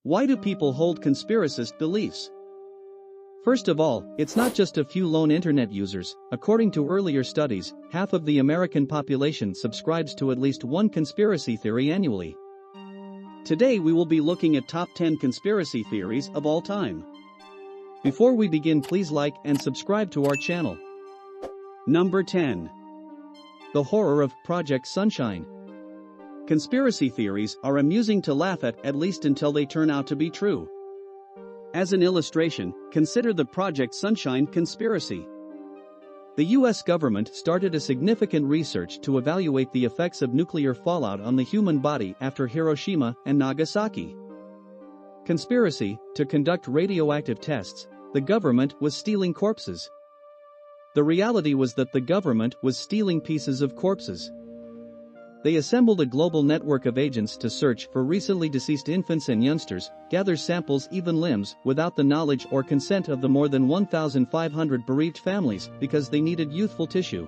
Why do people hold conspiracist beliefs? First of all, it's not just a few lone internet users. According to earlier studies, half of the American population subscribes to at least one conspiracy theory annually. Today we will be looking at top 10 conspiracy theories of all time. Before we begin, please like and subscribe to our channel. Number 10. The horror of Project Sunshine. Conspiracy theories are amusing to laugh at least until they turn out to be true. As an illustration, consider the Project Sunshine conspiracy. The US government started a significant research to evaluate the effects of nuclear fallout on the human body after Hiroshima and Nagasaki. Conspiracy: to conduct radioactive tests, the government was stealing corpses. The reality was that the government was stealing pieces of corpses. They assembled a global network of agents to search for recently deceased infants and youngsters, gather samples, even limbs, without the knowledge or consent of the more than 1,500 bereaved families, because they needed youthful tissue.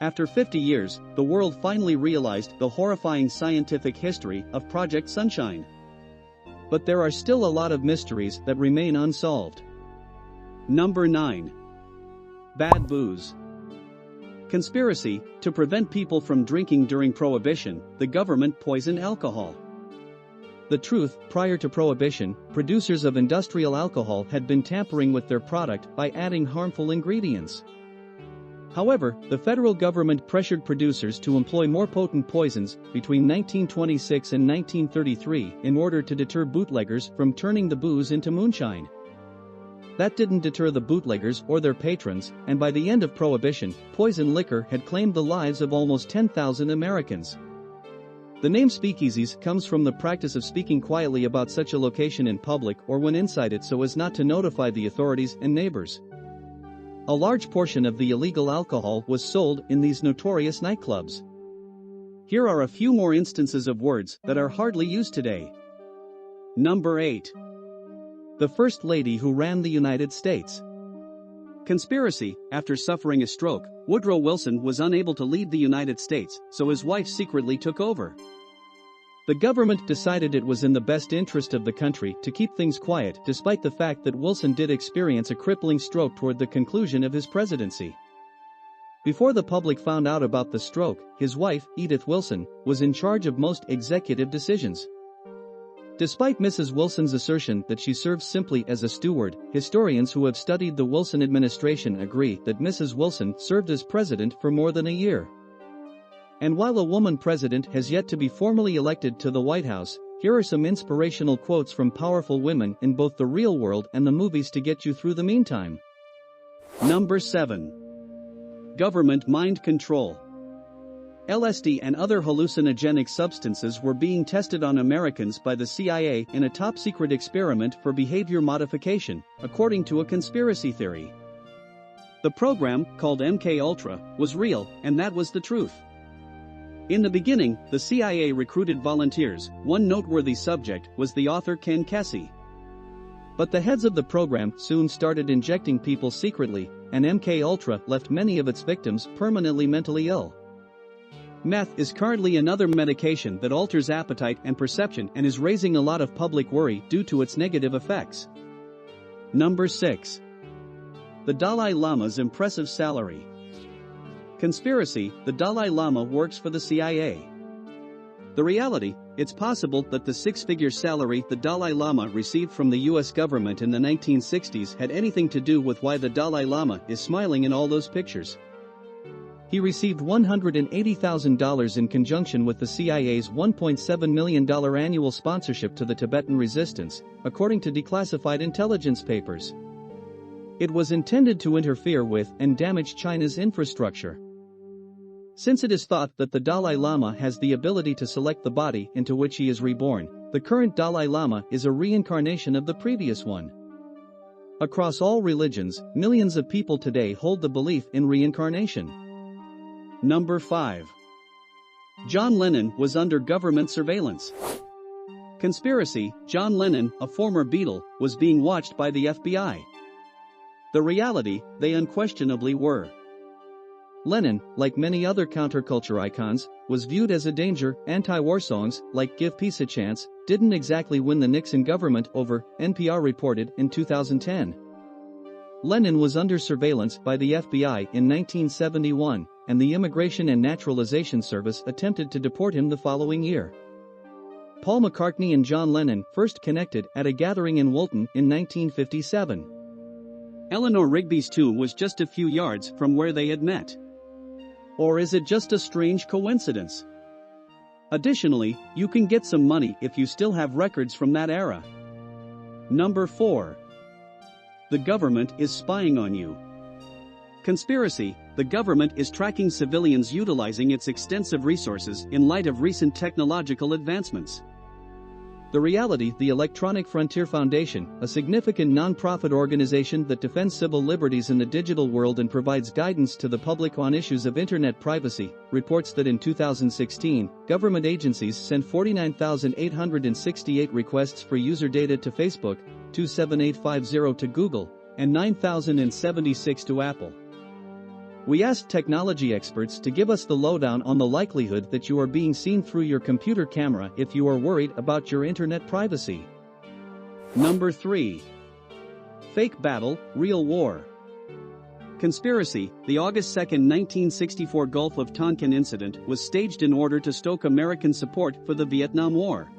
After 50 years, the world finally realized the horrifying scientific history of Project Sunshine. But there are still a lot of mysteries that remain unsolved. Number 9. Bad booze. Conspiracy: to prevent people from drinking during Prohibition, the government poisoned alcohol. The truth: prior to Prohibition, producers of industrial alcohol had been tampering with their product by adding harmful ingredients. However, the federal government pressured producers to employ more potent poisons between 1926 and 1933 in order to deter bootleggers from turning the booze into moonshine. That didn't deter the bootleggers or their patrons, and by the end of Prohibition, poison liquor had claimed the lives of almost 10,000 Americans. The name speakeasies comes from the practice of speaking quietly about such a location in public or when inside it so as not to notify the authorities and neighbors. A large portion of the illegal alcohol was sold in these notorious nightclubs. Here are a few more instances of words that are hardly used today. Number 8. The First Lady who ran the United States. Conspiracy: after suffering a stroke, Woodrow Wilson was unable to lead the United States, so his wife secretly took over. The government decided it was in the best interest of the country to keep things quiet, despite the fact that Wilson did experience a crippling stroke toward the conclusion of his presidency. Before the public found out about the stroke, his wife, Edith Wilson, was in charge of most executive decisions. Despite Mrs. Wilson's assertion that she served simply as a steward, historians who have studied the Wilson administration agree that Mrs. Wilson served as president for more than a year. And while a woman president has yet to be formally elected to the White House, here are some inspirational quotes from powerful women in both the real world and the movies to get you through the meantime. Number 7. Government mind control. LSD and other hallucinogenic substances were being tested on Americans by the CIA in a top-secret experiment for behavior modification, according to a conspiracy theory. The program, called MK Ultra, was real, and that was the truth. In the beginning, the CIA recruited volunteers. One noteworthy subject was the author Ken Kesey. But the heads of the program soon started injecting people secretly, and MK Ultra left many of its victims permanently mentally ill. Meth is currently another medication that alters appetite and perception and is raising a lot of public worry due to its negative effects. Number 6. The Dalai Lama's impressive salary. Conspiracy: the Dalai Lama works for the CIA. The reality: it's possible that the six-figure salary the Dalai Lama received from the US government in the 1960s had anything to do with why the Dalai Lama is smiling in all those pictures. He received $180,000 in conjunction with the CIA's $1.7 million annual sponsorship to the Tibetan resistance, according to declassified intelligence papers. It was intended to interfere with and damage China's infrastructure. Since it is thought that the Dalai Lama has the ability to select the body into which he is reborn, the current Dalai Lama is a reincarnation of the previous one. Across all religions, millions of people today hold the belief in reincarnation. Number 5. John Lennon was under government surveillance. Conspiracy: John Lennon, a former Beatle, was being watched by the FBI. The reality: they unquestionably were. Lennon, like many other counterculture icons, was viewed as a danger. Anti-war songs, like Give Peace a Chance, didn't exactly win the Nixon government over, NPR reported in 2010. Lenin was under surveillance by the FBI in 1971, and the Immigration and Naturalization Service attempted to deport him the following year. Paul McCartney and John Lennon first connected at a gathering in Woolton in 1957. Eleanor Rigby's tomb was just a few yards from where they had met. Or is it just a strange coincidence? Additionally, you can get some money if you still have records from that era. Number 4. The government is spying on you. Conspiracy: the government is tracking civilians utilizing its extensive resources in light of recent technological advancements. The reality: the Electronic Frontier Foundation, a significant non-profit organization that defends civil liberties in the digital world and provides guidance to the public on issues of internet privacy, reports that in 2016, government agencies sent 49,868 requests for user data to Facebook, 27850 to Google, and 9,076 to Apple. We asked technology experts to give us the lowdown on the likelihood that you are being seen through your computer camera if you are worried about your internet privacy. Number 3. Fake battle, real war. Conspiracy: the August 2, 1964 Gulf of Tonkin incident was staged in order to stoke American support for the Vietnam War.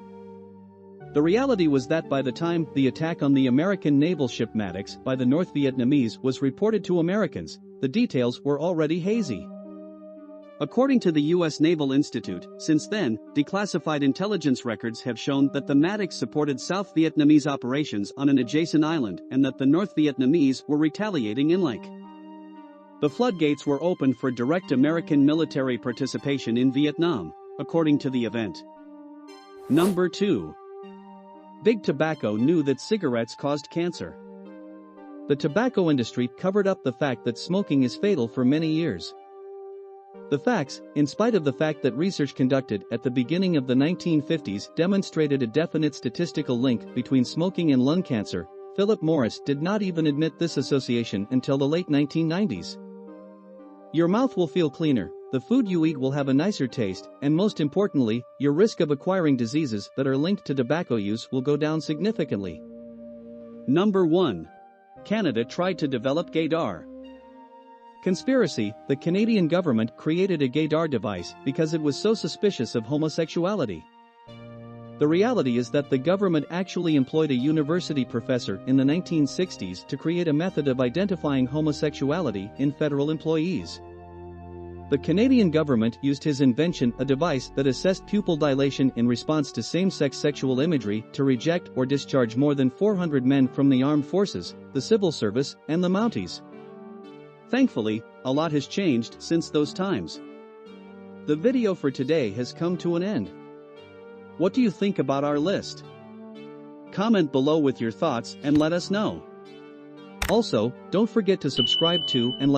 The reality was that by the time the attack on the American naval ship Maddox by the North Vietnamese was reported to Americans, the details were already hazy. According to the U.S. Naval Institute, since then, declassified intelligence records have shown that the Maddox supported South Vietnamese operations on an adjacent island and that the North Vietnamese were retaliating inland. The floodgates were opened for direct American military participation in Vietnam, according to the event. Number 2. Big Tobacco knew that cigarettes caused cancer. The tobacco industry covered up the fact that smoking is fatal for many years. The facts, in spite of the fact that research conducted at the beginning of the 1950s demonstrated a definite statistical link between smoking and lung cancer, Philip Morris did not even admit this association until the late 1990s. Your mouth will feel cleaner, the food you eat will have a nicer taste, and most importantly, your risk of acquiring diseases that are linked to tobacco use will go down significantly. Number 1. Canada tried to develop gaydar. Conspiracy: the Canadian government created a gaydar device because it was so suspicious of homosexuality. The reality is that the government actually employed a university professor in the 1960s to create a method of identifying homosexuality in federal employees. The Canadian government used his invention, a device that assessed pupil dilation in response to same-sex sexual imagery, to reject or discharge more than 400 men from the armed forces, the civil service, and the Mounties. Thankfully, a lot has changed since those times. The video for today has come to an end. What do you think about our list? Comment below with your thoughts and let us know. Also, don't forget to subscribe to and like